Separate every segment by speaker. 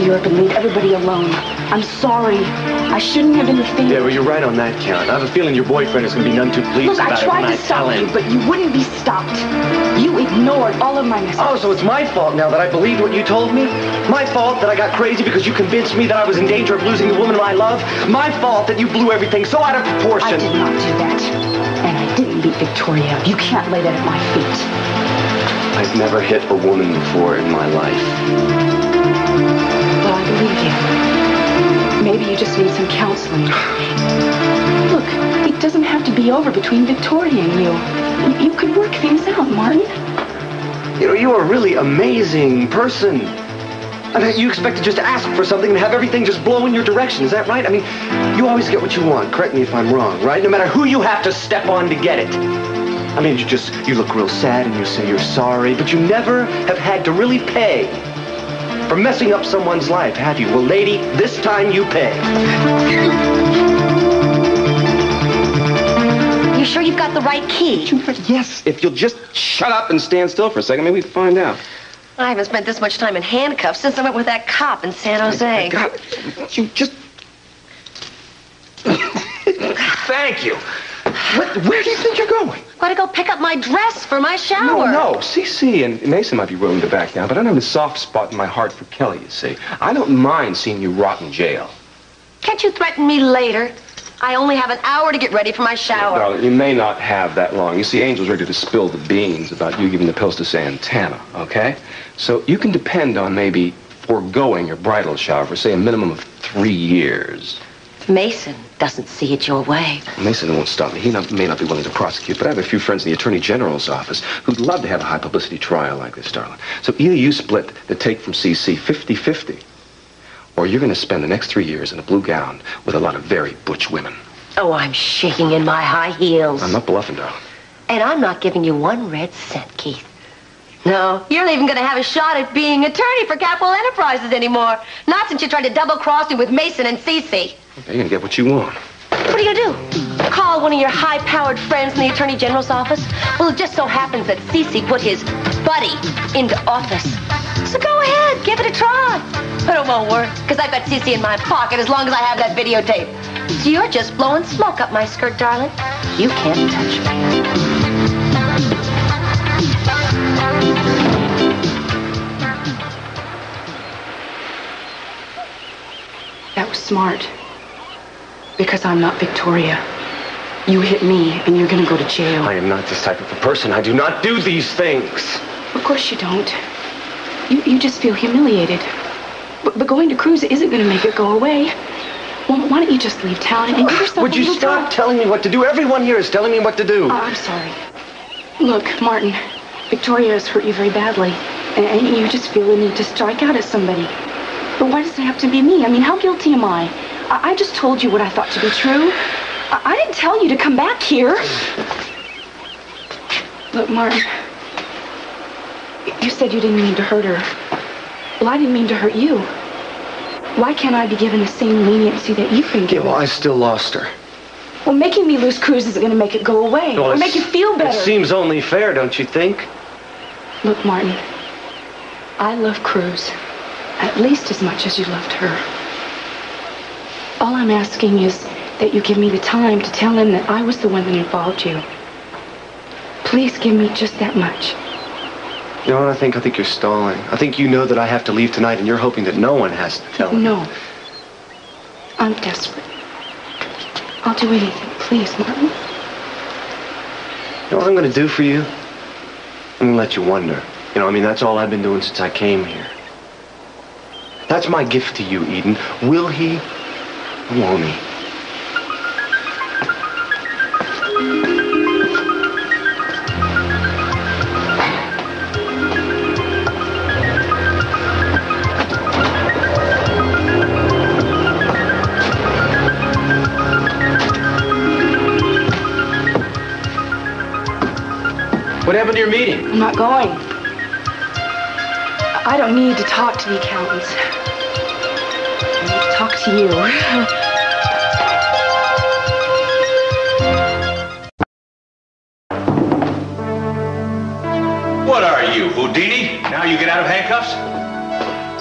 Speaker 1: Europe and leave everybody alone. I'm sorry. I shouldn't have been the thing.
Speaker 2: Yeah, well, you're right on that count. I have a feeling your boyfriend is going to be none too pleased
Speaker 1: Look,
Speaker 2: about it.
Speaker 1: I tried to stop you, but you wouldn't be stopped. You ignored all of my messages.
Speaker 2: Oh, so it's my fault now that I believed what you told me? My fault that I got crazy because you convinced me that I was in danger of losing the woman I love? My fault that you blew everything so out of proportion?
Speaker 1: I did not do that. And I didn't beat Victoria. You can't lay that at my feet.
Speaker 2: I've never hit a woman before in my life.
Speaker 1: Well, I believe you. Maybe you just need some counseling. Look, it doesn't have to be over between Victoria and you. You could work things out, Martin.
Speaker 2: You know, you're a really amazing person. I mean, you expect to just ask for something and have everything just blow in your direction. Is that right? I mean, you always get what you want. Correct me if I'm wrong, right? No matter who you have to step on to get it. I mean, you look real sad and you say you're sorry, but you never have had to really pay for messing up someone's life, have you? Well, lady, this time you pay.
Speaker 3: You sure you've got the right key?
Speaker 4: Yes, if you'll just shut up and stand still for a second, maybe we can find out.
Speaker 3: I haven't spent this much time in handcuffs since I went with that cop in San Jose.
Speaker 4: You just... Thank you. Where do you think you're going?
Speaker 3: Gotta go pick up my dress for my shower.
Speaker 4: No. CC and Mason might be willing to back down, but I don't have a soft spot in my heart for Kelly, you see. I don't mind seeing you rot in jail.
Speaker 3: Can't you threaten me later? I only have an hour to get ready for my shower.
Speaker 4: Darling, you may not have that long. You see, Angel's ready to spill the beans about you giving the pills to Santana, okay? So you can depend on maybe foregoing your bridal shower for, say, a minimum of 3 years.
Speaker 3: Mason doesn't see it your way.
Speaker 4: Mason won't stop me. He may not be willing to prosecute, but I have a few friends in the Attorney General's office who'd love to have a high-publicity trial like this, darling. So either you split the take from CC 50-50, or you're going to spend the next 3 years in a blue gown with a lot of very butch women.
Speaker 3: Oh, I'm shaking in my high heels.
Speaker 4: I'm not bluffing, darling.
Speaker 3: And I'm not giving you 1 red cent, Keith. No, you're not even going to have a shot at being attorney for Capital Enterprises anymore. Not since you tried to double-cross me with Mason and CC.
Speaker 4: Okay, you're going to get what you want.
Speaker 3: What are you going to do? Call one of your high-powered friends in the Attorney General's office? Well, it just so happens that CC put his buddy into office. So go ahead, give it a try. But it won't work, because I've got CC in my pocket as long as I have that videotape. So you're just blowing smoke up my skirt, darling. You can't touch me.
Speaker 1: That was smart. Because I'm not Victoria. You hit me, and you're gonna go to jail.
Speaker 2: I am not this type of a person. I do not do these things.
Speaker 1: Of course you don't. You just feel humiliated. But going to Cruz isn't gonna make it go away. Well, why don't you just leave town and give yourself
Speaker 2: Would you stop telling me what to do? Everyone here is telling me what to do.
Speaker 1: I'm sorry. Look, Martin, Victoria has hurt you very badly. And you just feel the need to strike out at somebody. But why does it have to be me? I mean, how guilty am I? I just told you what I thought to be true. I didn't tell you to come back here. Look, Martin, you said you didn't mean to hurt her. Well, I didn't mean to hurt you. Why can't I be given the same leniency that you've been given?
Speaker 2: Yeah, well, I still lost her.
Speaker 1: Well, making me lose Cruz isn't going to make it go away.
Speaker 2: Well,
Speaker 1: or make you feel better.
Speaker 2: It seems only fair, don't you think?
Speaker 1: Look, Martin, I love Cruz at least as much as you loved her. All I'm asking is that you give me the time to tell him that I was the one that involved you. Please give me just that much.
Speaker 2: You know what I think? I think you're stalling. I think you know that I have to leave tonight and you're hoping that no one has to tell him.
Speaker 1: No. I'm desperate. I'll do anything. Please, Martin.
Speaker 2: You know what I'm going to do for you? I'm going to let you wonder. You know, I mean, that's all I've been doing since I came here. That's my gift to you, Eden. Will he? Won't he? What happened to your meeting?
Speaker 1: I'm not going. I don't need to talk to the accountants. I need to talk to you.
Speaker 5: What are you, Houdini? Now you get out of handcuffs?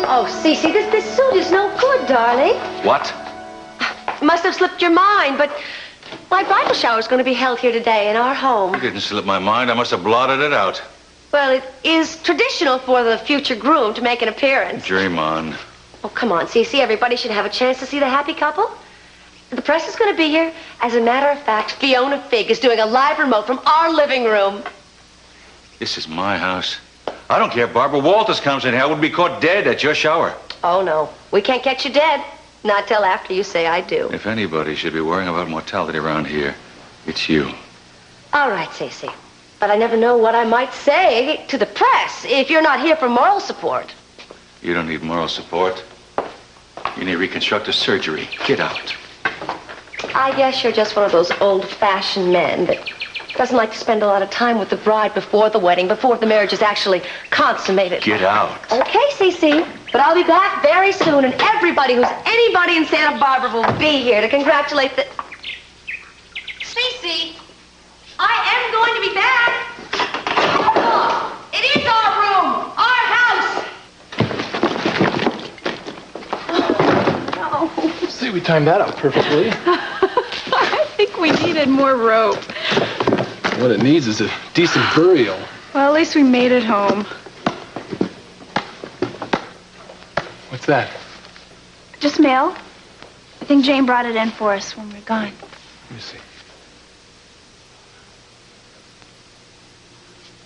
Speaker 3: Oh, CC, this suit is no good, darling.
Speaker 5: What?
Speaker 3: It must have slipped your mind, but my bridal shower is going to be held here today in our home.
Speaker 5: It didn't slip my mind. I must have blotted it out.
Speaker 3: Well, it is traditional for the future groom to make an appearance.
Speaker 5: Dream on.
Speaker 3: Oh, come on, CC. Everybody should have a chance to see the happy couple. The press is going to be here. As a matter of fact, Fiona Figg is doing a live remote from our living room.
Speaker 5: This is my house. I don't care if Barbara Walters comes in here. I would be caught dead at your shower.
Speaker 3: Oh, no. We can't catch you dead. Not till after you say I do.
Speaker 5: If anybody should be worrying about mortality around here, it's you.
Speaker 3: All right, CC. But I never know what I might say to the press if you're not here for moral support.
Speaker 5: You don't need moral support. You need reconstructive surgery. Get out.
Speaker 3: I guess you're just one of those old-fashioned men that doesn't like to spend a lot of time with the bride before the wedding, before the marriage is actually consummated.
Speaker 5: Get out.
Speaker 3: Okay, CC. But I'll be back very soon, and everybody who's anybody in Santa Barbara will be here to congratulate the... CC, I am going to be back. Oh, it is our room, our house.
Speaker 6: Oh, no. See, we timed that out perfectly.
Speaker 7: I think we needed more rope.
Speaker 6: What it needs is a decent burial.
Speaker 7: Well, at least we made it home.
Speaker 6: What's that?
Speaker 7: Just mail. I think Jane brought it in for us when we were gone.
Speaker 6: Let me see.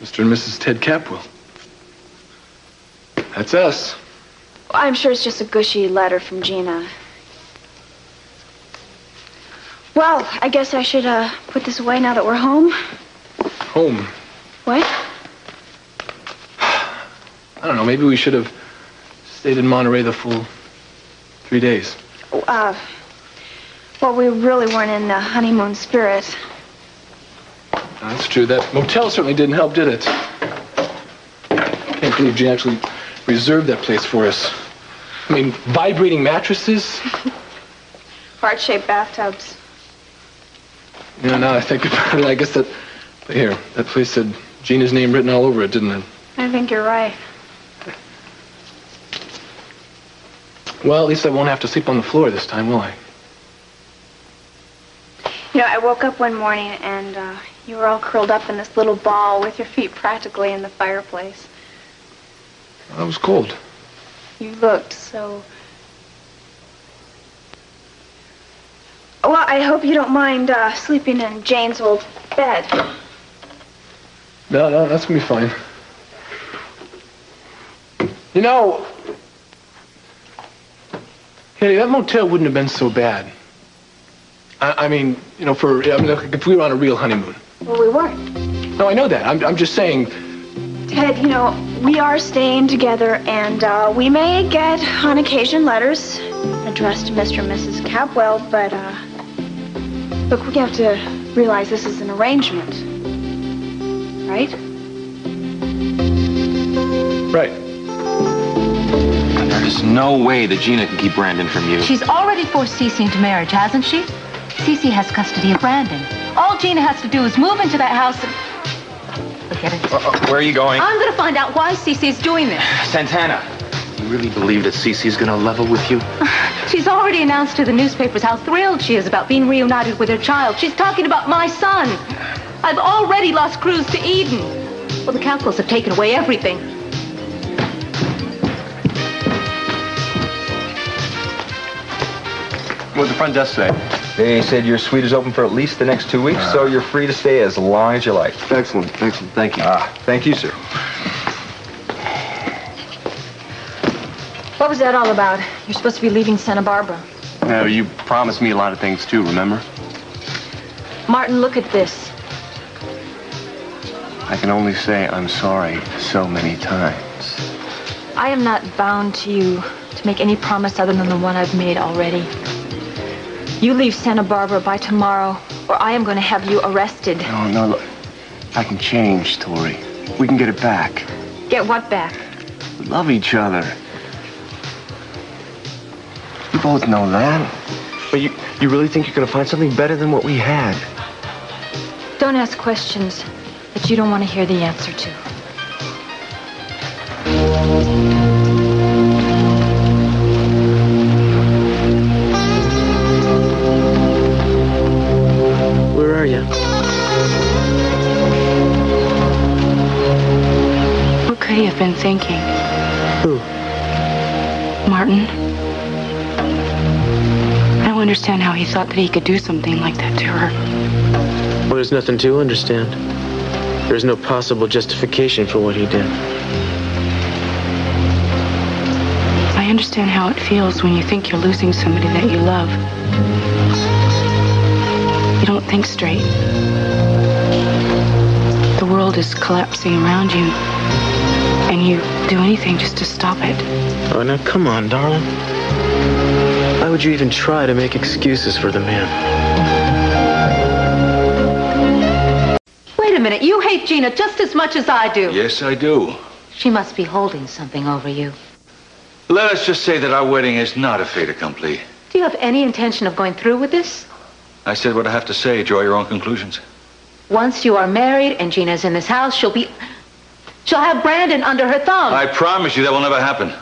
Speaker 6: Mr. and Mrs. Ted Capwell. That's us.
Speaker 7: Well, I'm sure it's just a gushy letter from Gina. Well, I guess I should put this away now that we're home.
Speaker 6: Home?
Speaker 7: What?
Speaker 6: I don't know, maybe we should have stayed in Monterey the full 3 days.
Speaker 7: Well, we really weren't in the honeymoon spirit.
Speaker 6: That's true. That motel certainly didn't help, did it? Can't believe Gina actually reserved that place for us. I mean, vibrating mattresses.
Speaker 7: Heart-shaped bathtubs.
Speaker 6: Yeah, now I think about it, I guess that... Here, that place had Gina's name written all over it, didn't it?
Speaker 7: I think you're right.
Speaker 6: Well, at least I won't have to sleep on the floor this time, will I?
Speaker 7: You know, I woke up one morning and you were all curled up in this little ball with your feet practically in the fireplace.
Speaker 6: Well, it was cold.
Speaker 7: You looked so... Well, I hope you don't mind sleeping in Jane's old bed.
Speaker 6: No, that's gonna be fine. You know, Heyli, that motel wouldn't have been so bad. I mean, you know, if we were on a real honeymoon.
Speaker 7: Well, we weren't.
Speaker 6: No, I know that. I'm just saying.
Speaker 7: Ted, you know, we are staying together, and we may get, on occasion, letters addressed to Mr. and Mrs. Capwell, but, look, we have to realize this is an arrangement, right?
Speaker 6: Right.
Speaker 4: There's no way that Gina can keep Brandon from you.
Speaker 8: She's already forced CC into marriage, hasn't she? CC has custody of Brandon. All Gina has to do is move into that house and... Forget it.
Speaker 4: Where are you going?
Speaker 8: I'm going to find out why CC's doing this.
Speaker 4: Santana. You really believe that Cece's going to level with you?
Speaker 8: She's already announced to the newspapers how thrilled she is about being reunited with her child. She's talking about my son. I've already lost Cruz to Eden. Well, the Capwells have taken away everything.
Speaker 2: What'd the front desk say? They said your suite is open for at least the next 2 weeks, so you're free to stay as long as you like.
Speaker 4: Excellent. Thank you.
Speaker 2: Thank you, sir.
Speaker 8: What was that all about? You're supposed to be leaving Santa Barbara.
Speaker 4: You promised me a lot of things, too, remember?
Speaker 8: Martin, look at this.
Speaker 4: I can only say I'm sorry so many times.
Speaker 8: I am not bound to you to make any promise other than the one I've made already. You leave Santa Barbara by tomorrow, or I am going to have you arrested.
Speaker 4: No, look. I can change, Tori. We can get it back.
Speaker 8: Get what back?
Speaker 4: We love each other. You both know that. But you really think you're going to find something better than what we had?
Speaker 8: Don't ask questions that you don't want to hear the answer to.
Speaker 1: may have been thinking.
Speaker 9: Who?
Speaker 1: Martin. I don't understand how he thought that he could do something like that to her.
Speaker 9: Well, there's nothing to understand. There's no possible justification for what he did.
Speaker 1: I understand how it feels when you think you're losing somebody that you love. You don't think straight. The world is collapsing around you, and you do anything just to stop it.
Speaker 9: Oh, now come on, darling. Why would you even try to make excuses for the man?
Speaker 8: Wait a minute, you hate Gina just as much as I do.
Speaker 5: Yes, I do.
Speaker 8: She must be holding something over you.
Speaker 5: Let us just say that our wedding is not a fait accompli.
Speaker 8: Do you have any intention of going through with this?
Speaker 5: I said what I have to say. Draw your own conclusions.
Speaker 8: Once you are married and Gina's in this house, she'll have Brandon under her thumb.
Speaker 5: I promise you that will never happen.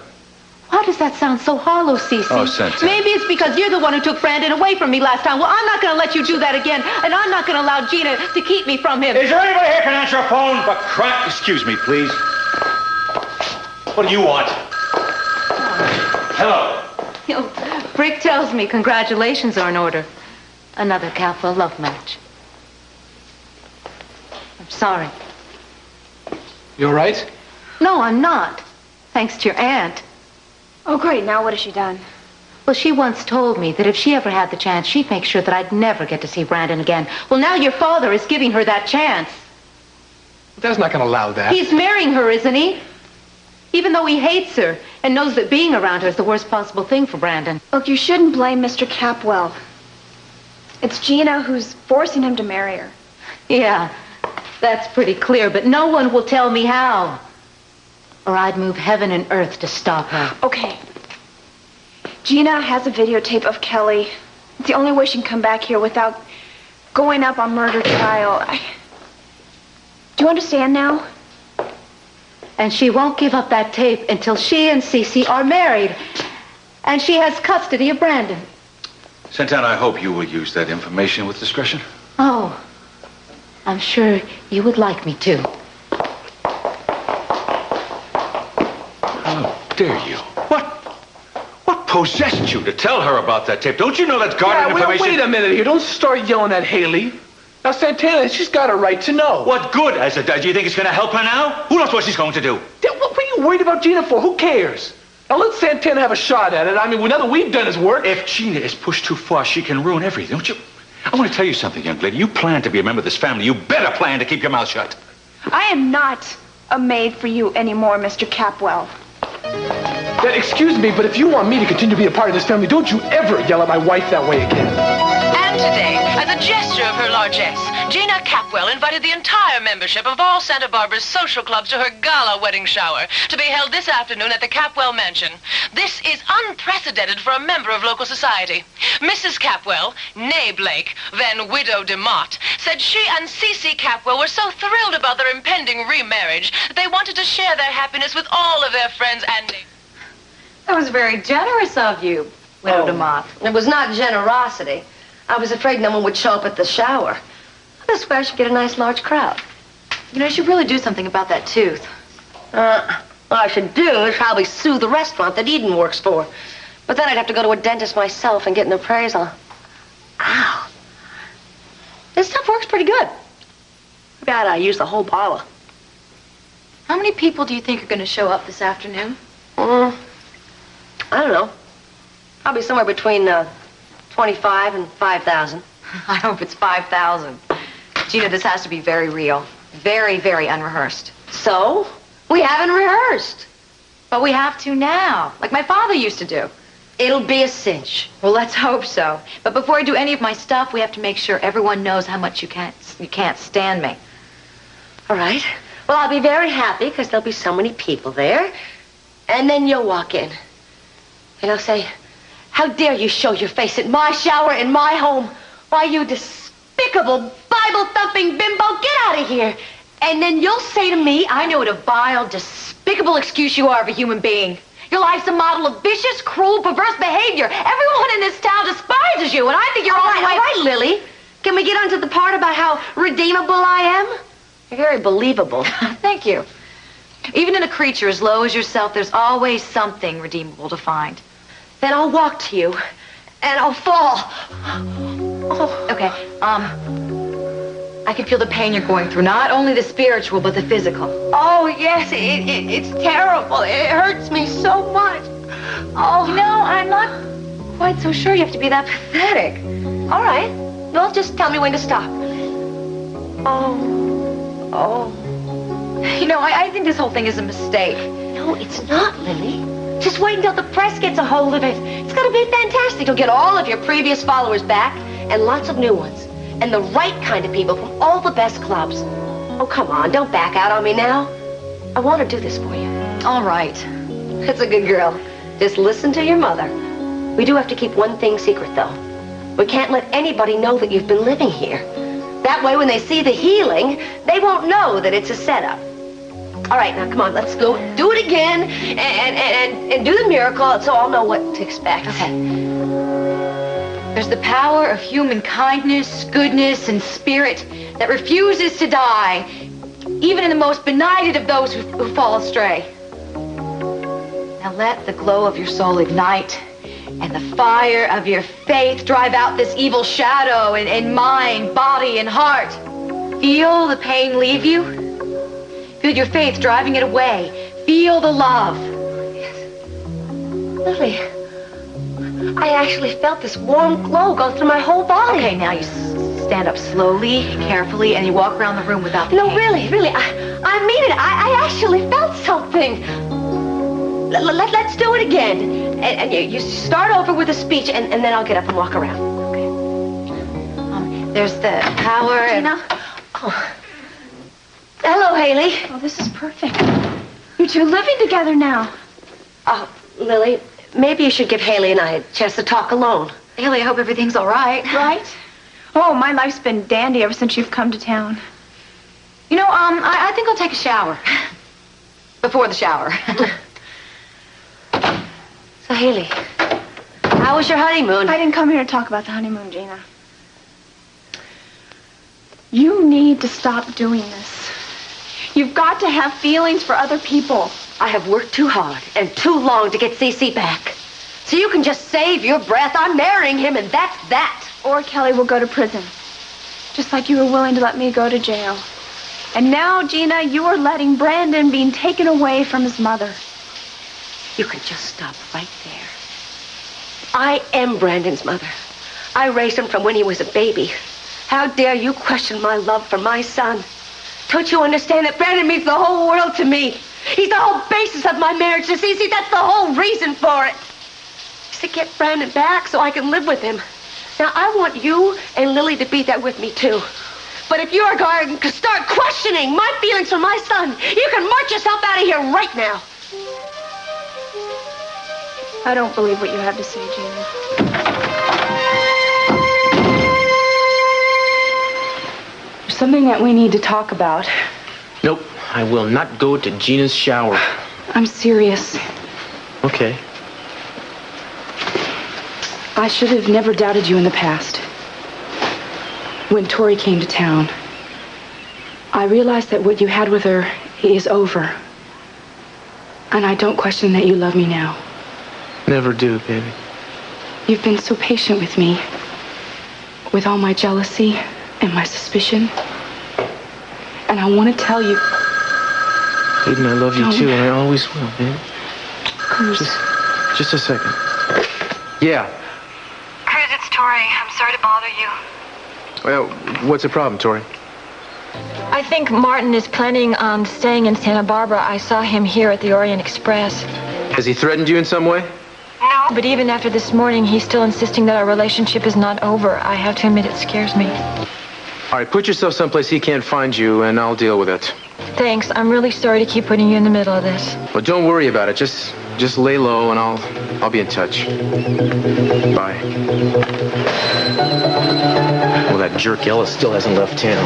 Speaker 8: Why does that sound so hollow, CC?
Speaker 5: Oh, Santa.
Speaker 8: Maybe it's because you're the one who took Brandon away from me last time. Well, I'm not going to let you do that again, and I'm not going to allow Gina to keep me from him.
Speaker 5: Is there anybody here can answer a phone? But crap, excuse me, please. What do you want? Hello.
Speaker 8: You know, Brick tells me congratulations are in order. Another Capwell love match. I'm sorry.
Speaker 6: You all right?
Speaker 8: No, I'm not. Thanks to your aunt.
Speaker 7: Oh, great. Now what has she done?
Speaker 8: Well, she once told me that if she ever had the chance, she'd make sure that I'd never get to see Brandon again. Well, now your father is giving her that chance.
Speaker 6: Dad's not going to allow that.
Speaker 8: He's marrying her, isn't he? Even though he hates her and knows that being around her is the worst possible thing for Brandon.
Speaker 7: Look, you shouldn't blame Mr. Capwell. It's Gina who's forcing him to marry her.
Speaker 8: Yeah, that's pretty clear, but no one will tell me how. Or I'd move heaven and earth to stop her.
Speaker 7: Okay. Gina has a videotape of Kelly. It's the only way she can come back here without going up on murder trial. Do you understand now?
Speaker 8: And she won't give up that tape until she and CC are married. And she has custody of Brandon.
Speaker 5: Santana, I hope you will use that information with discretion.
Speaker 8: Oh, I'm sure you would like me to.
Speaker 5: How dare you? What possessed you to tell her about that tape? Don't you know that's guarded information?
Speaker 6: Wait a minute here. Don't start yelling at Heyli. Now, Santana, she's got a right to know.
Speaker 5: What good has it done? Do you think it's going to help her now? Who knows what she's going to do?
Speaker 6: What are you worried about Gina for? Who cares? Now, let Santana have a shot at it. I mean, now that we've done his work.
Speaker 5: If Gina is pushed too far, she can ruin everything, don't you? I want to tell you something, young lady. You plan to be a member of this family. You better plan to keep your mouth shut.
Speaker 7: I am not a maid for you anymore, Mr. Capwell.
Speaker 6: Excuse me, but if you want me to continue to be a part of this family, don't you ever yell at my wife that way again.
Speaker 10: And today, as a gesture of her largesse, Gina Capwell invited the entire membership of all Santa Barbara's social clubs to her gala wedding shower, to be held this afternoon at the Capwell Mansion. This is unprecedented for a member of local society. Mrs. Capwell, née Blake, then widow DeMott, said she and CC Capwell were so thrilled about their impending remarriage that they wanted to share their happiness with all of their friends and neighbors.
Speaker 8: That was very generous of you, Widow DeMott.
Speaker 3: It was not generosity. I was afraid no one would show up at the shower. This way I should get a nice large crowd.
Speaker 8: You know, you should really do something about that tooth.
Speaker 3: What I should do is probably sue the restaurant that Eden works for. But then I'd have to go to a dentist myself and get an appraisal. Ow. This stuff works pretty good. Maybe I use the whole bottle.
Speaker 8: How many people do you think are going to show up this afternoon?
Speaker 3: I don't know. Probably somewhere between 25 and 5,000.
Speaker 8: I hope it's 5,000. Gina, this has to be very real. Very, very unrehearsed.
Speaker 3: So? We haven't rehearsed.
Speaker 8: But we have to now, like my father used to do.
Speaker 3: It'll be a cinch.
Speaker 8: Well, let's hope so. But before I do any of my stuff, we have to make sure everyone knows how much you can't stand me.
Speaker 3: All right. Well, I'll be very happy because there'll be so many people there. And then you'll walk in. And I'll say, how dare you show your face at my shower in my home? Why, you despicable, Bible-thumping bimbo, get out of here. And then you'll say to me, I know what a vile, despicable excuse you are of a human being. Your life's a model of vicious, cruel, perverse behavior. Everyone in this town despises you, and I think you're all right, Lily. Can we get on to the part about how redeemable I am? You're very believable.
Speaker 8: Thank you. Even in a creature as low as yourself, there's always something redeemable to find.
Speaker 3: Then I'll walk to you, and I'll fall. Oh.
Speaker 8: Okay, I can feel the pain you're going through, not only the spiritual, but the physical.
Speaker 3: Oh, yes, it's terrible. It hurts me so much. Oh.
Speaker 8: You know, I'm not quite so sure you have to be that pathetic.
Speaker 3: All right. Well, just tell me when to stop. Oh.
Speaker 8: You know, I think this whole thing is a mistake.
Speaker 3: No, it's not, Lily. Just wait until the press gets a hold of it. It's going to be fantastic. You'll get all of your previous followers back and lots of new ones. And the right kind of people from all the best clubs. Oh, come on. Don't back out on me now. I want to do this for you.
Speaker 8: All right.
Speaker 3: That's a good girl. Just listen to your mother. We do have to keep one thing secret, though. We can't let anybody know that you've been living here. That way, when they see the healing, they won't know that it's a setup. All right, now, come on, let's go do it again and do the miracle so I'll know what to expect.
Speaker 8: Okay. There's the power of human kindness, goodness, and spirit that refuses to die, even in the most benighted of those who fall astray. Now let the glow of your soul ignite, and the fire of your faith drive out this evil shadow in mind, body, and heart. Feel the pain leave you. Feel your faith driving it away. Feel the love.
Speaker 3: Yes. Lily, I actually felt this warm glow go through my whole body.
Speaker 8: Okay, now you stand up slowly, carefully, and you walk around the room without the
Speaker 3: No,
Speaker 8: pain.
Speaker 3: really, I mean it. I actually felt something. Let's do it again. And you start over with a speech, and then I'll get up and walk around.
Speaker 8: Okay. There's the power.
Speaker 3: Gina? Oh. Hello, Heyli.
Speaker 7: Oh, this is perfect. You two living together now.
Speaker 3: Oh, Lily, maybe you should give Heyli and I a chance to talk alone.
Speaker 8: Heyli, I hope everything's all right.
Speaker 7: Right? Oh, my life's been dandy ever since you've come to town.
Speaker 8: You know, I think I'll take a shower. Before the shower.
Speaker 3: So, Heyli, how was your honeymoon?
Speaker 7: I didn't come here to talk about the honeymoon, Gina. You need to stop doing this. You've got to have feelings for other people.
Speaker 3: I have worked too hard and too long to get CC back. So you can just save your breath. I'm marrying him, and that's that.
Speaker 7: Or Kelly will go to prison. Just like you were willing to let me go to jail. And now, Gina, you are letting Brandon being taken away from his mother.
Speaker 3: You can just stop right there. I am Brandon's mother. I raised him from when he was a baby. How dare you question my love for my son? Don't you understand that Brandon means the whole world to me? He's the whole basis of my marriage to CC. That's the whole reason for it. It's to get Brandon back so I can live with him. Now, I want you and Lily to be there with me, too. But if you're going to start questioning my feelings for my son, you can march yourself out of here right now.
Speaker 7: I don't believe what you have to say, Gina.
Speaker 1: There's something that we need to talk about.
Speaker 9: Nope, I will not go to Gina's shower.
Speaker 1: I'm serious.
Speaker 9: Okay.
Speaker 1: I should have never doubted you in the past. When Tori came to town, I realized that what you had with her is over. And I don't question that you love me now.
Speaker 9: Never do, baby.
Speaker 1: You've been so patient with me, with all my jealousy and my suspicion. And I want to tell you...
Speaker 9: Eden, I love you too, and I always will, baby.
Speaker 1: Cruz.
Speaker 9: Just a second. Yeah.
Speaker 11: Cruz, it's Tori. I'm sorry to bother you.
Speaker 9: Well, what's the problem, Tori?
Speaker 11: I think Martin is planning on staying in Santa Barbara. I saw him here at the Orient Express.
Speaker 9: Has he threatened you in some way?
Speaker 11: No. But even after this morning, he's still insisting that our relationship is not over. I have to admit, it scares me.
Speaker 9: All right, put yourself someplace he can't find you, and I'll deal with it.
Speaker 11: Thanks. I'm really sorry to keep putting you in the middle of this.
Speaker 9: Well, don't worry about it. Just lay low, and I'll be in touch. Bye. Well, that jerk Ellis still hasn't left town.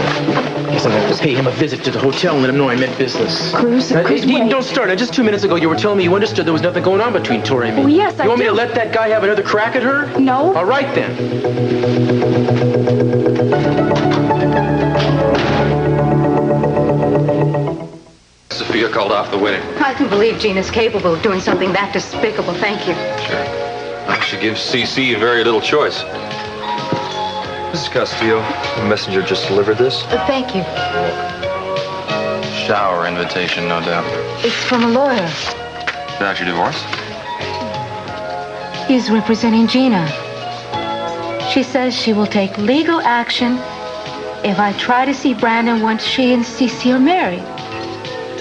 Speaker 9: Guess I'm gonna have to pay him a visit to the hotel and let him know I meant business.
Speaker 1: Cruz,
Speaker 9: Cruz, don't start. Now, just 2 minutes ago, you were telling me you understood there was nothing going on between Tori and me.
Speaker 1: Oh, yes, I
Speaker 9: You want me
Speaker 1: do.
Speaker 9: to let that guy have another crack at her?
Speaker 1: No.
Speaker 9: All right, then.
Speaker 5: Sophia, have called off the wedding.
Speaker 8: I can believe Gina's capable of doing something that despicable. Thank you.
Speaker 5: Sure. Well, she gives CC very little choice.
Speaker 2: Mrs. Castillo, the messenger just delivered this.
Speaker 8: Thank you.
Speaker 9: Shower invitation, no doubt.
Speaker 8: It's from a lawyer.
Speaker 9: About your divorce?
Speaker 3: He's representing Gina. She says she will take legal action if I try to see Brandon once she and CC are married.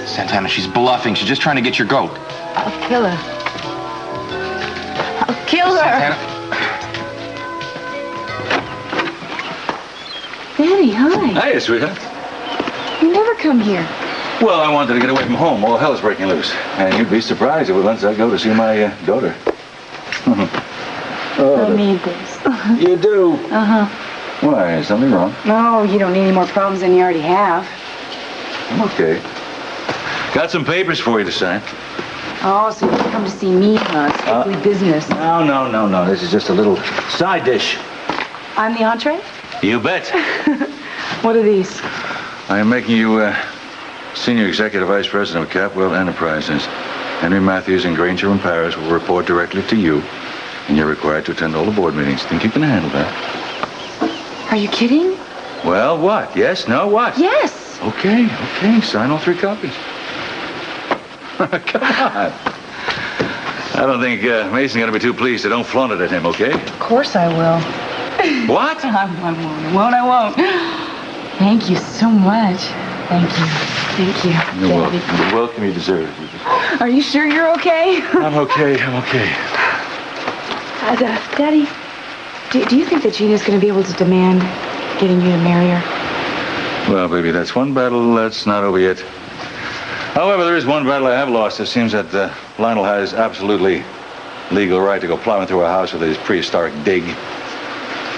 Speaker 9: Santana, she's bluffing. She's just trying to get your goat.
Speaker 3: I'll kill her. I'll kill her.
Speaker 9: Santana.
Speaker 1: Daddy, hi.
Speaker 5: Hiya, sweetheart.
Speaker 1: You never come here.
Speaker 5: Well, I wanted to get away from home. All hell's breaking loose. And you'd be surprised if once I go to see my daughter.
Speaker 1: I need this.
Speaker 5: You do?
Speaker 1: Uh-huh.
Speaker 5: Why? Is something wrong?
Speaker 1: No, you don't need any more problems than you already have.
Speaker 5: I'm okay. Got some papers for you to sign.
Speaker 1: Oh, so you come to see me, huh? Strictly business.
Speaker 5: No. This is just a little side dish.
Speaker 1: I'm the entree?
Speaker 5: You bet.
Speaker 1: What are these?
Speaker 5: I am making you Senior Executive Vice President of Capwell Enterprises. Henry Matthews and Granger and Paris will report directly to you, and you're required to attend all the board meetings. Think you can handle that?
Speaker 1: Are you kidding?
Speaker 5: Well, what? Yes, no, what?
Speaker 1: Yes.
Speaker 5: Okay. Sign all 3 copies. Come on. I don't think Mason's going to be too pleased, so don't flaunt it at him, okay?
Speaker 1: Of course I will.
Speaker 5: What?
Speaker 1: I won't. Thank you so much. Thank you.
Speaker 5: You're welcome. You're welcome. You deserve it.
Speaker 1: Are you sure you're okay?
Speaker 5: I'm okay.
Speaker 1: Daddy, do you think that Gina's going to be able to demand getting you to marry her?
Speaker 5: Well, baby, that's one battle that's not over yet. However, there is one battle I have lost. It seems that Lionel has absolutely legal right to go plowing through our house with his prehistoric dig.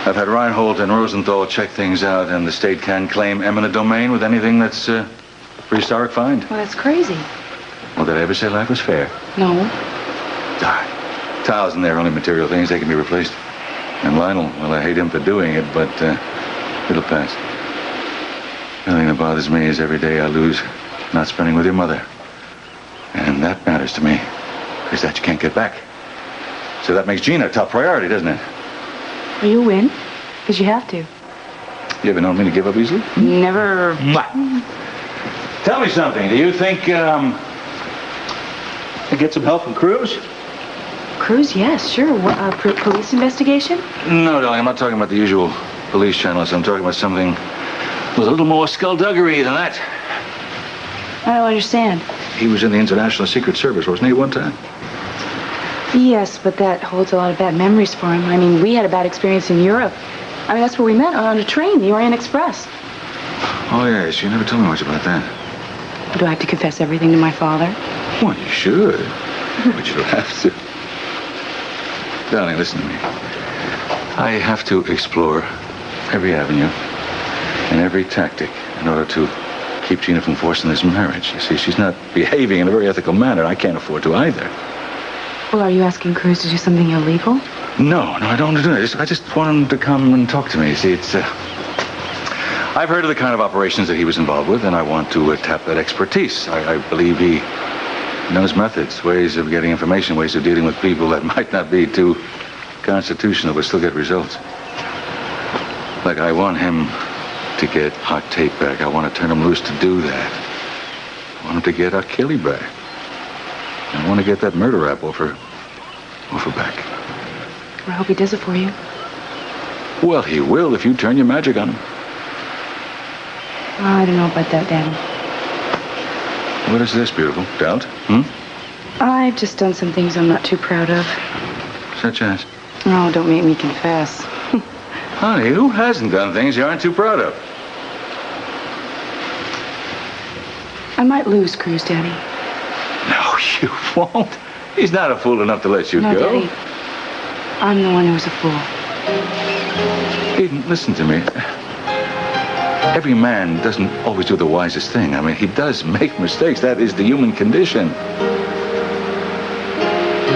Speaker 5: I've had Reinhold and Rosenthal check things out, and the state can claim eminent domain with anything that's prehistoric find.
Speaker 1: Well, that's crazy.
Speaker 5: Well, did I ever say life was fair?
Speaker 1: No.
Speaker 5: Tiles in there are only material things. They can be replaced. And Lionel, well, I hate him for doing it, but it'll pass. The thing that bothers me is every day I lose not spending with your mother. And that matters to me, because that you can't get back. So that makes Gina a top priority, doesn't it?
Speaker 1: Well, you win, because you have to.
Speaker 5: You ever known me to give up easily?
Speaker 1: Never.
Speaker 5: Tell me something. Do you think I get some help from Cruz?
Speaker 1: Cruz, yes, sure. What, police investigation?
Speaker 5: No, darling, I'm not talking about the usual police channels. I'm talking about something with a little more skullduggery than that.
Speaker 1: I don't understand.
Speaker 5: He was in the International Secret Service, wasn't he, one time?
Speaker 1: Yes, but that holds a lot of bad memories for him. I mean, we had a bad experience in Europe. I mean, that's where we met, on a train, the Orient Express.
Speaker 5: Oh, yes, you never told me much about that.
Speaker 1: Do I have to confess everything to my father?
Speaker 5: Well, you should, but you don't have to. Darling, listen to me. I have to explore every avenue and every tactic in order to keep Gina from forcing this marriage. You see, she's not behaving in a very ethical manner. I can't afford to either.
Speaker 1: Well, are you asking Cruz to do something illegal?
Speaker 5: No, I don't want to do it. I just want him to come and talk to me. See, it's, I've heard of the kind of operations that he was involved with, and I want to tap that expertise. I believe he knows methods, ways of getting information, ways of dealing with people that might not be too constitutional, but still get results. Like, I want him to get our tape back. I want to turn him loose to do that. I want him to get our Kelly back. I want to get that murder rap off her back.
Speaker 1: I hope he does it for you.
Speaker 5: Well, he will if you turn your magic on him.
Speaker 1: I don't know about that, Daddy.
Speaker 5: What is this, beautiful? Doubt?
Speaker 1: I've just done some things I'm not too proud of.
Speaker 5: Such as?
Speaker 1: Oh, don't make me confess.
Speaker 5: Honey, who hasn't done things you aren't too proud of?
Speaker 1: I might lose Cruz, Daddy.
Speaker 5: No, you won't. He's not a fool enough to let you
Speaker 1: No,
Speaker 5: go.
Speaker 1: Daddy. I'm the one who was a fool.
Speaker 5: Eden, listen to me. Every man doesn't always do the wisest thing. I mean, he does make mistakes. That is the human condition.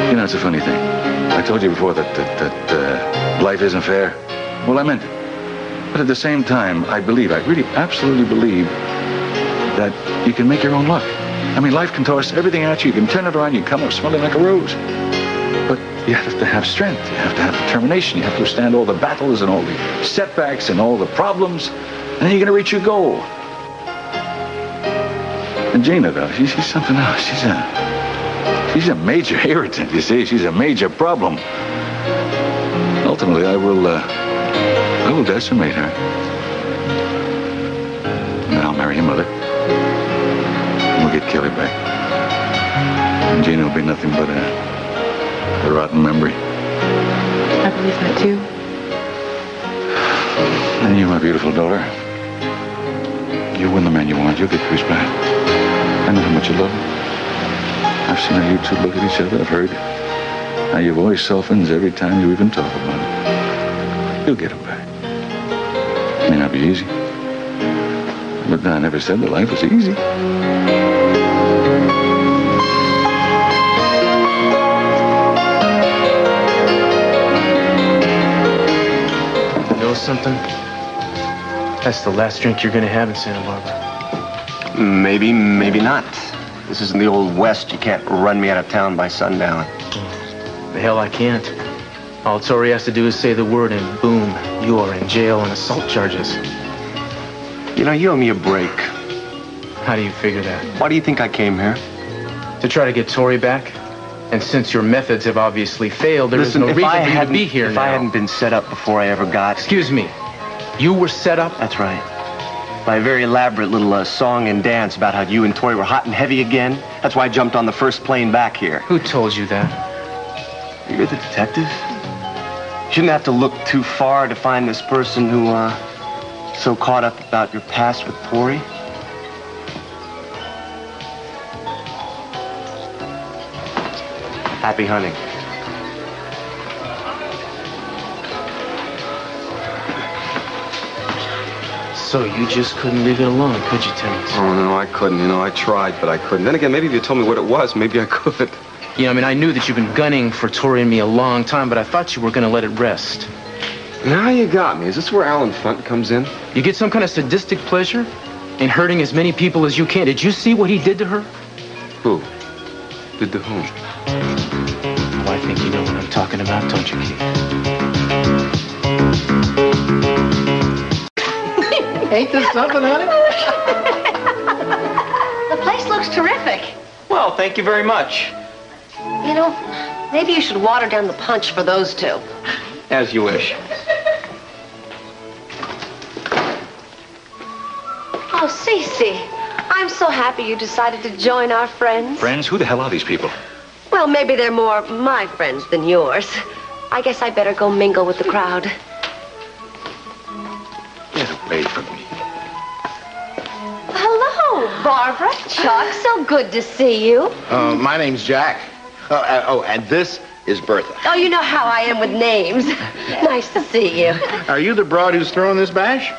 Speaker 5: You know, it's a funny thing. I told you before that life isn't fair. Well, I meant it. But at the same time, I really absolutely believe that you can make your own luck. I mean, life can toss everything at you. You can turn it around, you come up smelling like a rose. But you have to have strength. You have to have determination. You have to withstand all the battles and all the setbacks and all the problems. And then you're going to reach your goal. And Gina, though, she's something else. She's a major irritant, you see. She's a major problem. Ultimately, I will decimate her. And then I'll marry your mother. And we'll get Kelly back. And Gina will be nothing but a rotten memory.
Speaker 1: I believe that, too.
Speaker 5: And you, my beautiful daughter. You win the man you want. You'll get Cruz back. I know how much you love him. I've seen how you two look at each other. I've heard how your voice softens every time you even talk about it. You'll get him back. It may not be easy. But I never said that life was easy.
Speaker 9: You know something? That's the last drink you're gonna have in Santa Barbara.
Speaker 2: Maybe, maybe not. This isn't the old West. You can't run me out of town by sundown.
Speaker 9: The hell I can't. All Tori has to do is say the word and boom, you are in jail on assault charges.
Speaker 2: You know, you owe me a break.
Speaker 9: How do you figure that?
Speaker 2: Why do you think I came here?
Speaker 9: To try to get Tori back? And since your methods have obviously failed, there is no reason for you to be here now.
Speaker 2: If I hadn't been set up before I ever got...
Speaker 9: Excuse me. You were set up?
Speaker 2: That's right. By a very elaborate little song and dance about how you and Tori were hot and heavy again. That's why I jumped on the first plane back here.
Speaker 9: Who told you that?
Speaker 2: You're the detective? You shouldn't have to look too far to find this person who, so caught up about your past with Tori. Happy hunting.
Speaker 9: So you just couldn't leave it alone, could you, Terrence?
Speaker 4: Oh, no, I couldn't. You know, I tried, but I couldn't. Then again, maybe if you told me what it was, maybe I could.
Speaker 9: Yeah, I mean, I knew that you've been gunning for Tori and me a long time, but I thought you were going to let it rest.
Speaker 4: Now you got me. Is this where Alan Funt comes in?
Speaker 9: You get some kind of sadistic pleasure in hurting as many people as you can. Did you see what he did to her?
Speaker 4: Who? Did to whom?
Speaker 9: Well, I think you know what I'm talking about, don't you, Keith?
Speaker 6: Ain't this something, honey?
Speaker 3: The place looks terrific.
Speaker 9: Well, thank you very much.
Speaker 3: You know, maybe you should water down the punch for those two.
Speaker 9: As you wish.
Speaker 3: Oh, CC, I'm so happy you decided to join our friends.
Speaker 5: Friends? Who the hell are these people?
Speaker 3: Well, maybe they're more my friends than yours. I guess I better go mingle with the crowd.
Speaker 5: Get away from me.
Speaker 3: Hello, Barbara. Chuck, so good to see you.
Speaker 12: My name's Jack. And this is Bertha.
Speaker 3: Oh, you know how I am with names. Nice to see you.
Speaker 12: Are you the broad who's throwing this bash?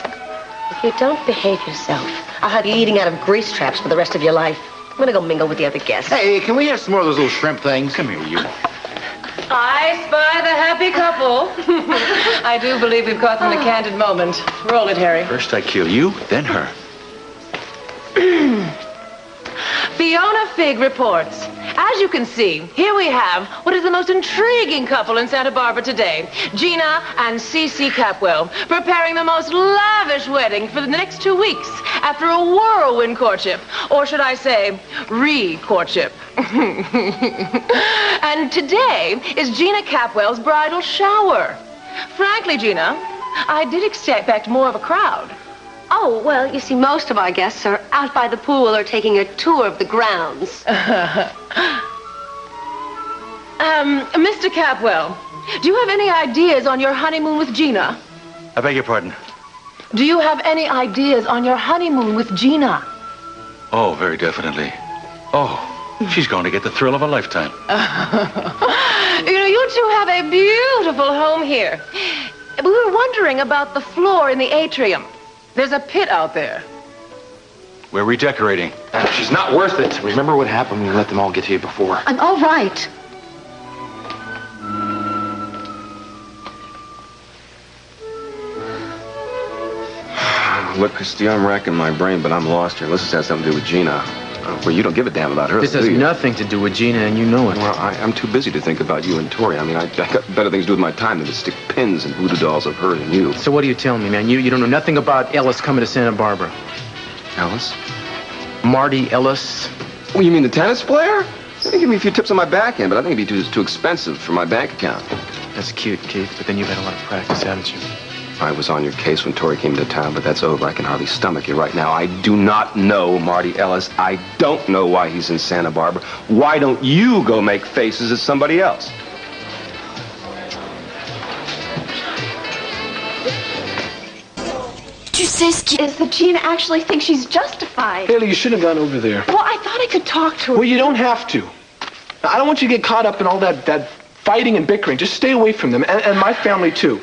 Speaker 3: If you don't behave yourself, I'll have you eating out of grease traps for the rest of your life. I'm gonna go mingle with the other guests.
Speaker 12: Hey, can we have some more of those little shrimp things? Come here, you.
Speaker 10: I spy the happy couple. I do believe we've caught them in a candid moment. Roll it, Harry.
Speaker 5: First I kill you, then her.
Speaker 10: Fiona Figg reports. As you can see, here we have what is the most intriguing couple in Santa Barbara today. Gina and CC Capwell, preparing the most lavish wedding for the next 2 weeks after a whirlwind courtship. Or should I say, re-courtship. And today is Gina Capwell's bridal shower. Frankly, Gina, I did expect more of a crowd.
Speaker 3: Oh, well, you see, most of our guests are out by the pool or taking a tour of the grounds.
Speaker 10: Mr. Capwell, do you have any ideas on your honeymoon with Gina?
Speaker 5: I beg your pardon?
Speaker 10: Do you have any ideas on your honeymoon with Gina?
Speaker 5: Oh, very definitely. Oh, she's going to get the thrill of a lifetime.
Speaker 10: You know, you two have a beautiful home here. We were wondering about the floor in the atrium. There's a pit out there.
Speaker 5: We're redecorating.
Speaker 9: She's not worth it. Remember what happened when we let them all get here before?
Speaker 3: I'm all right.
Speaker 4: Look, Christy, I'm racking my brain, but I'm lost here. Unless this has something to do with Gina. Well, you don't give a damn about her,
Speaker 9: This has nothing to do with Gina, and you know it.
Speaker 4: Well, I'm too busy to think about you and Tori. I mean, I got better things to do with my time than to stick pins in voodoo dolls of her and you.
Speaker 9: So what are you telling me, man? You don't know nothing about Ellis coming to Santa Barbara.
Speaker 4: Ellis?
Speaker 9: Marty Ellis.
Speaker 4: Well, you mean the tennis player? They give me a few tips on my back end, but I think it'd be too expensive for my bank account.
Speaker 9: That's cute, Keith, but then you've had a lot of practice, haven't you?
Speaker 4: I was on your case when Tori came to town, but that's over. I can hardly stomach you right now. I do not know Marty Ellis. I don't know why he's in Santa Barbara. Why don't you go make faces at somebody else?
Speaker 7: Tu sais ce qui is that Gina actually thinks she's justified.
Speaker 6: Heyli, you should have gone over there.
Speaker 7: Well, I thought I could talk to her.
Speaker 6: Well, you don't have to. I don't want you to get caught up in all that fighting and bickering. Just stay away from them, and my family, too.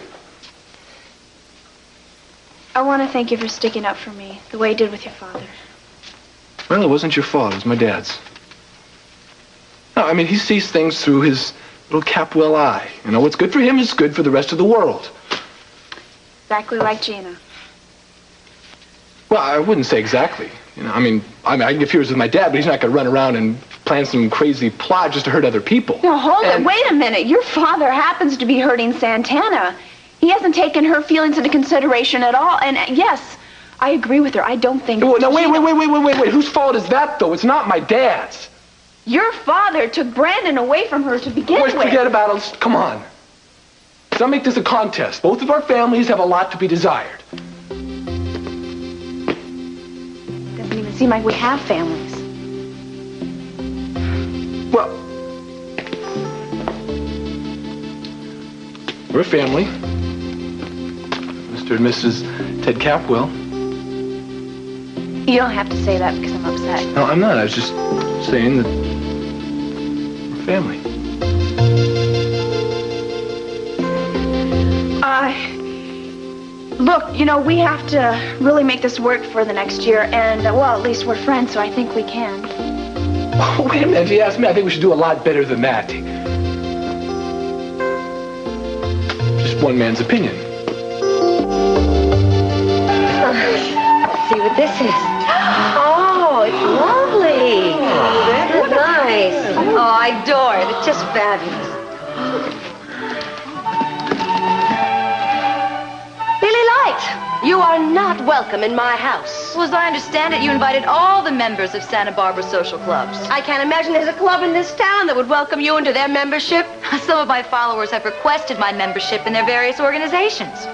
Speaker 7: I want to thank you for sticking up for me, the way you did with your father.
Speaker 6: Well, it wasn't your fault. It was my dad's. No, I mean, he sees things through his little Capwell eye. You know, what's good for him is good for the rest of the world.
Speaker 7: Exactly like Gina.
Speaker 6: Well, I wouldn't say exactly. You know, I mean, I can get furious with my dad, but he's not going to run around and plan some crazy plot just to hurt other people.
Speaker 7: No, hold it. Wait a minute. Your father happens to be hurting Santana. He hasn't taken her feelings into consideration at all. And yes, I agree with her. I don't think...
Speaker 6: Well, now, wait. Whose fault is that, though? It's not my dad's.
Speaker 7: Your father took Brandon away from her to begin with.
Speaker 6: Forget about it. Come on. Let's not make this a contest. Both of our families have a lot to be desired.
Speaker 7: Doesn't even seem like we have families.
Speaker 6: Well, we're a family. Mr. and Mrs. Ted Capwell.
Speaker 7: You don't have to say that because I'm upset.
Speaker 6: No, I'm not. I was just saying that we're family.
Speaker 7: Look, you know, we have to really make this work for the next year, and, well, at least we're friends, so I think we can.
Speaker 6: Oh, wait a minute. If you ask me, I think we should do a lot better than that. Just one man's opinion.
Speaker 3: Let's see what this is. Oh, it's lovely. Oh, that's nice. Oh, I adore it. It's just fabulous. You are not welcome in my house.
Speaker 8: Well, as I understand it, you invited all the members of Santa Barbara social clubs.
Speaker 3: I can't imagine there's a club in this town that would welcome you into their membership.
Speaker 8: Some of my followers have requested my membership in their various organizations.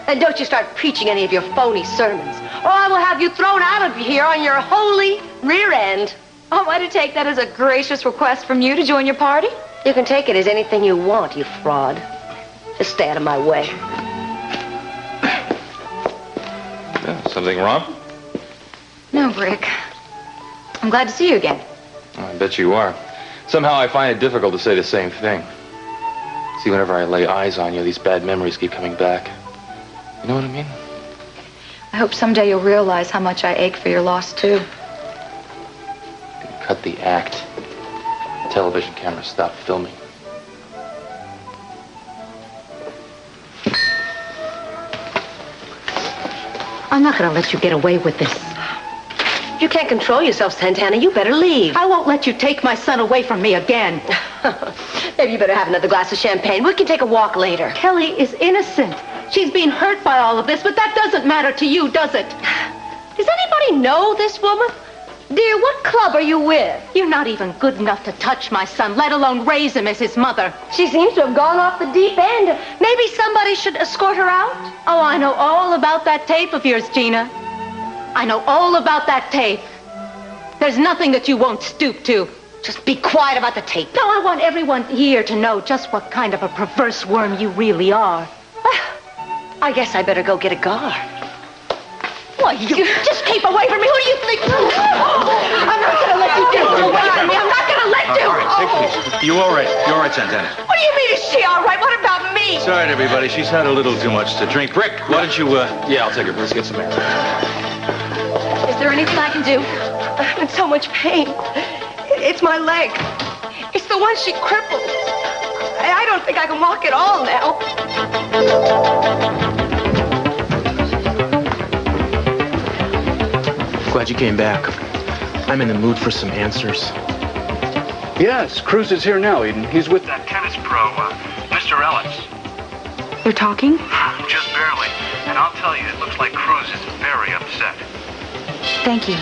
Speaker 3: And don't you start preaching any of your phony sermons, or I will have you thrown out of here on your holy rear end.
Speaker 8: Oh, am I to take that as a gracious request from you to join your party?
Speaker 3: You can take it as anything you want, you fraud. Just stay out of my way.
Speaker 5: Something wrong?
Speaker 8: No, Brick. I'm glad to see you again.
Speaker 5: I bet you are. Somehow I find it difficult to say the same thing. See, whenever I lay eyes on you, these bad memories keep coming back. You know what I mean?
Speaker 8: I hope someday you'll realize how much I ache for your loss, too.
Speaker 5: Cut the act. The television camera stopped filming.
Speaker 3: I'm not going to let you get away with this. If you can't control yourself, Santana, you better leave.
Speaker 13: I won't let you take my son away from me again.
Speaker 3: Maybe you better have another glass of champagne. We can take a walk later.
Speaker 13: Kelly is innocent. She's been hurt by all of this, but that doesn't matter to you, does it?
Speaker 3: Does anybody know this woman? Dear, what club are you with?
Speaker 13: You're not even good enough to touch my son, let alone raise him as his mother.
Speaker 3: She seems to have gone off the deep end. Maybe somebody should escort her out?
Speaker 13: Oh, I know all about that tape of yours, Gina. I know all about that tape. There's nothing that you won't stoop to.
Speaker 3: Just be quiet about the tape.
Speaker 13: No, I want everyone here to know just what kind of a perverse worm you really are.
Speaker 3: I guess I better go get a guard.
Speaker 13: Why, you just keep away from me. Who do you think? I'm not going to let you do it. I'm not going to let you.
Speaker 5: All right, take it easy. You all right? You all right, Santana?
Speaker 13: What do you mean, is she all right? What about me?
Speaker 5: It's all right, everybody. She's had a little too much to drink. Rick, why don't you, Yeah, I'll take her. Let's get some air.
Speaker 8: Is there anything I can do?
Speaker 3: I'm in so much pain. It's my leg. It's the one she crippled. I don't think I can walk at all now.
Speaker 9: Glad you came back. I'm in the mood for some answers.
Speaker 14: Yes, Cruz is here now, Eden. He's with that tennis pro, Mr. Ellis.
Speaker 1: They're talking?
Speaker 14: Just barely. And I'll tell you, it looks like Cruz is very upset.
Speaker 1: Thank you.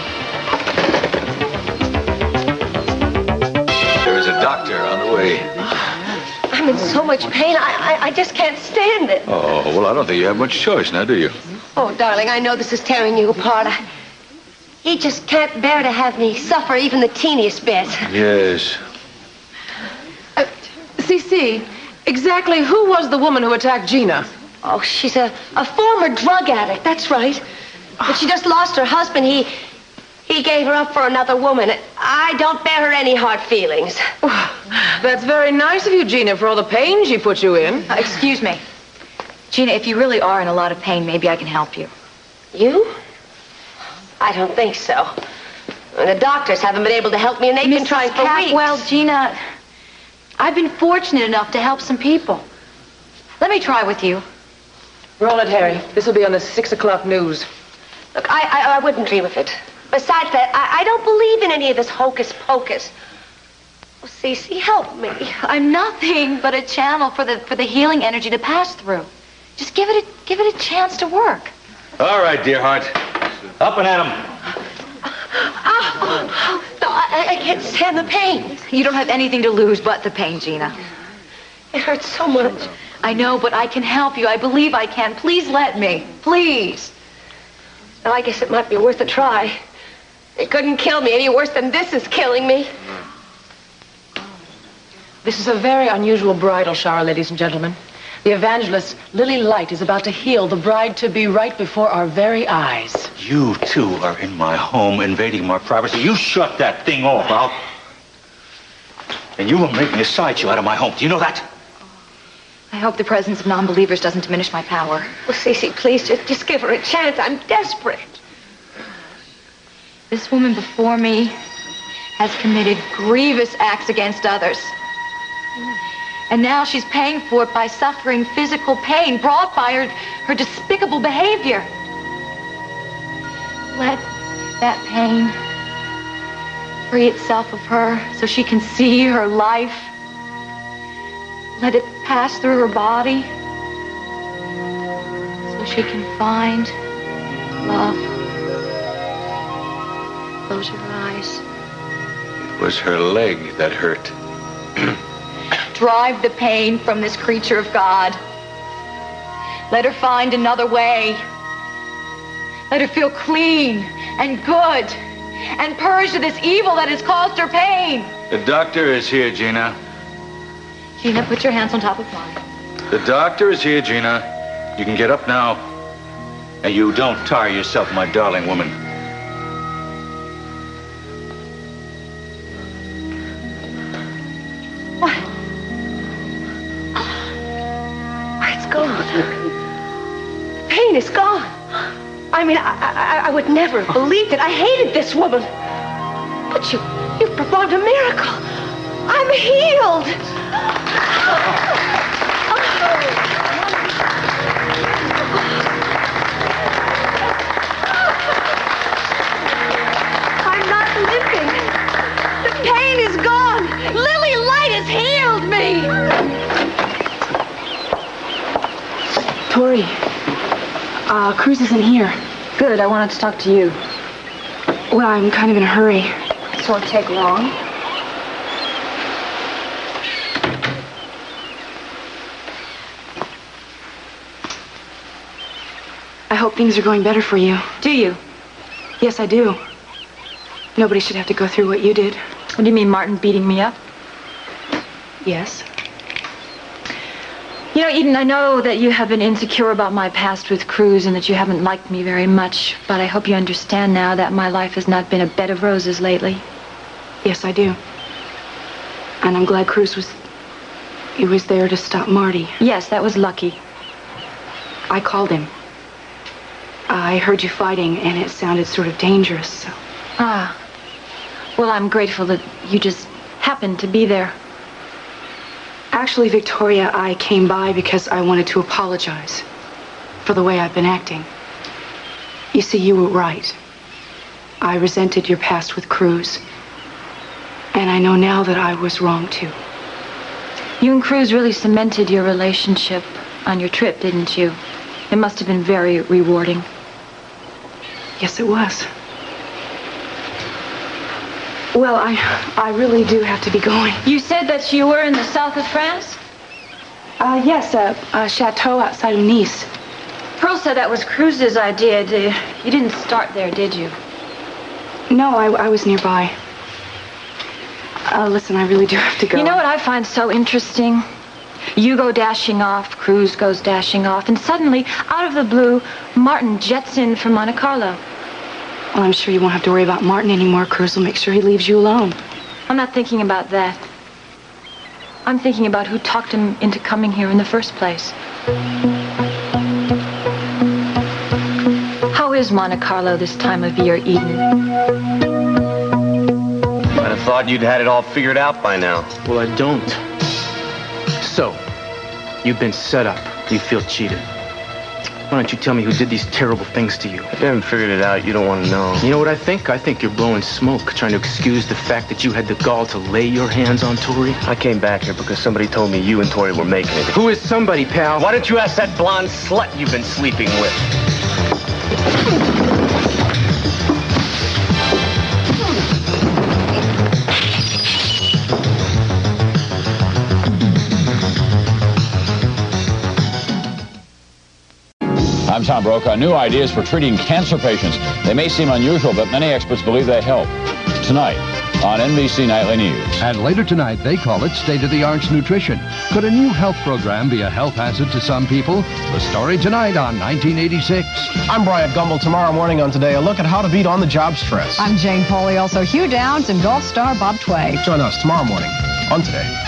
Speaker 5: There is a doctor on the way.
Speaker 3: I'm in so much pain, I just can't stand it.
Speaker 5: Oh, well, I don't think you have much choice now, do you?
Speaker 3: Oh, darling, I know this is tearing you apart. He just can't bear to have me suffer even the teeniest bit.
Speaker 5: Yes.
Speaker 10: CC, exactly who was the woman who attacked Gina?
Speaker 3: Oh, she's a former drug addict, that's right. But she just lost her husband. He gave her up for another woman. I don't bear her any hard feelings.
Speaker 10: That's very nice of you, Gina, for all the pain she put you in.
Speaker 8: Excuse me. Gina, if you really are in a lot of pain, maybe I can help you.
Speaker 3: You? I don't think so. The doctors haven't been able to help me, and they've been trying for weeks.
Speaker 8: Well, Gina, I've been fortunate enough to help some people. Let me try with you.
Speaker 10: Roll it, Harry. This will be on the 6 o'clock news.
Speaker 3: Look, I wouldn't dream of it. Besides that, I don't believe in any of this hocus pocus. Oh, Cece, help me.
Speaker 8: I'm nothing but a channel for the healing energy to pass through. Just give it a chance to work.
Speaker 5: All right, dear heart. Up and at him.
Speaker 3: No, I can't stand the pain.
Speaker 8: You don't have anything to lose but the pain, Gina.
Speaker 3: It hurts so much.
Speaker 8: I know, but I can help you. I believe I can. Please let me. Please.
Speaker 3: Well, I guess it might be worth a try. It couldn't kill me any worse than this is killing me.
Speaker 10: This is a very unusual bridal shower, ladies and gentlemen. The evangelist, Lily Light, is about to heal the bride-to-be right before our very eyes.
Speaker 5: You two are in my home, invading my privacy. You shut that thing off, and you will make me a sideshow out of my home. Do you know that?
Speaker 8: I hope the presence of non-believers doesn't diminish my power.
Speaker 3: Well, Cece, please, just give her a chance. I'm desperate.
Speaker 8: This woman before me has committed grievous acts against others. And now she's paying for it by suffering physical pain brought by her despicable behavior. Let that pain free itself of her so she can see her life. Let it pass through her body so she can find love. Close your eyes.
Speaker 5: It was her leg that hurt.
Speaker 8: Drive the pain from this creature of God. Let her find another way. Let her feel clean and good and purged of this evil that has caused her pain.
Speaker 5: The doctor is here, Gina.
Speaker 8: Gina, put your hands on top of mine.
Speaker 5: The doctor is here, Gina. You can get up now. And you don't tire yourself, my darling woman.
Speaker 3: What? It's gone. The pain is gone. I mean, I would never have believed it. I hated this woman. But you've performed a miracle. I'm healed. I'm not living. The pain is gone. Lily Light has healed me.
Speaker 1: Tori, Cruz isn't here.
Speaker 11: Good, I wanted to talk to you.
Speaker 1: Well, I'm kind of in a hurry.
Speaker 11: This won't take long.
Speaker 1: I hope things are going better for you.
Speaker 11: Do you?
Speaker 1: Yes, I do. Nobody should have to go through what you did.
Speaker 11: What do you mean, Martin beating me up?
Speaker 1: Yes.
Speaker 11: You know, Eden, I know that you have been insecure about my past with Cruz and that you haven't liked me very much, but I hope you understand now that my life has not been a bed of roses lately.
Speaker 1: Yes, I do. And I'm glad Cruz was there to stop Marty.
Speaker 11: Yes, that was lucky.
Speaker 1: I called him. I heard you fighting, and it sounded sort of dangerous, so...
Speaker 11: Ah. Well, I'm grateful that you just happened to be there.
Speaker 1: Actually, Victoria, I came by because I wanted to apologize for the way I've been acting. You see, you were right. I resented your past with Cruz. And I know now that I was wrong, too.
Speaker 11: You and Cruz really cemented your relationship on your trip, didn't you? It must have been very rewarding.
Speaker 1: Yes, it was. Well, I really do have to be going.
Speaker 11: You said that you were in the south of France?
Speaker 1: Yes, a chateau outside of Nice.
Speaker 11: Pearl said that was Cruz's idea. You didn't start there, did you?
Speaker 1: No, I was nearby. Listen, I really do have to go.
Speaker 11: You know what I find so interesting? You go dashing off, Cruz goes dashing off, and suddenly, out of the blue, Martin jets in from Monte Carlo.
Speaker 1: Well, I'm sure you won't have to worry about Martin anymore. Cruz will make sure he leaves you alone.
Speaker 11: I'm not thinking about that. I'm thinking about who talked him into coming here in the first place. How is Monte Carlo this time of year, Eden?
Speaker 9: I'd have thought you'd had it all figured out by now. Well, I don't. So, you've been set up. You feel cheated. Why don't you tell me who did these terrible things to you? If you haven't figured it out, you don't want to know. You know what I think? I think you're blowing smoke, trying to excuse the fact that you had the gall to lay your hands on Tori. I came back here because somebody told me you and Tori were making it. Who is somebody, pal? Why don't you ask that blonde slut you've been sleeping with?
Speaker 15: I'm Tom Brokaw. New ideas for treating cancer patients. They may seem unusual, but many experts believe they help. Tonight on NBC Nightly News.
Speaker 16: And later tonight, they call it state-of-the-art nutrition. Could a new health program be a health hazard to some people? The story tonight on 1986.
Speaker 17: I'm Bryant Gumbel. Tomorrow morning on Today, a look at how to beat on-the-job stress.
Speaker 18: I'm Jane Pauley. Also, Hugh Downs and golf star Bob Tway.
Speaker 17: Join us tomorrow morning on Today.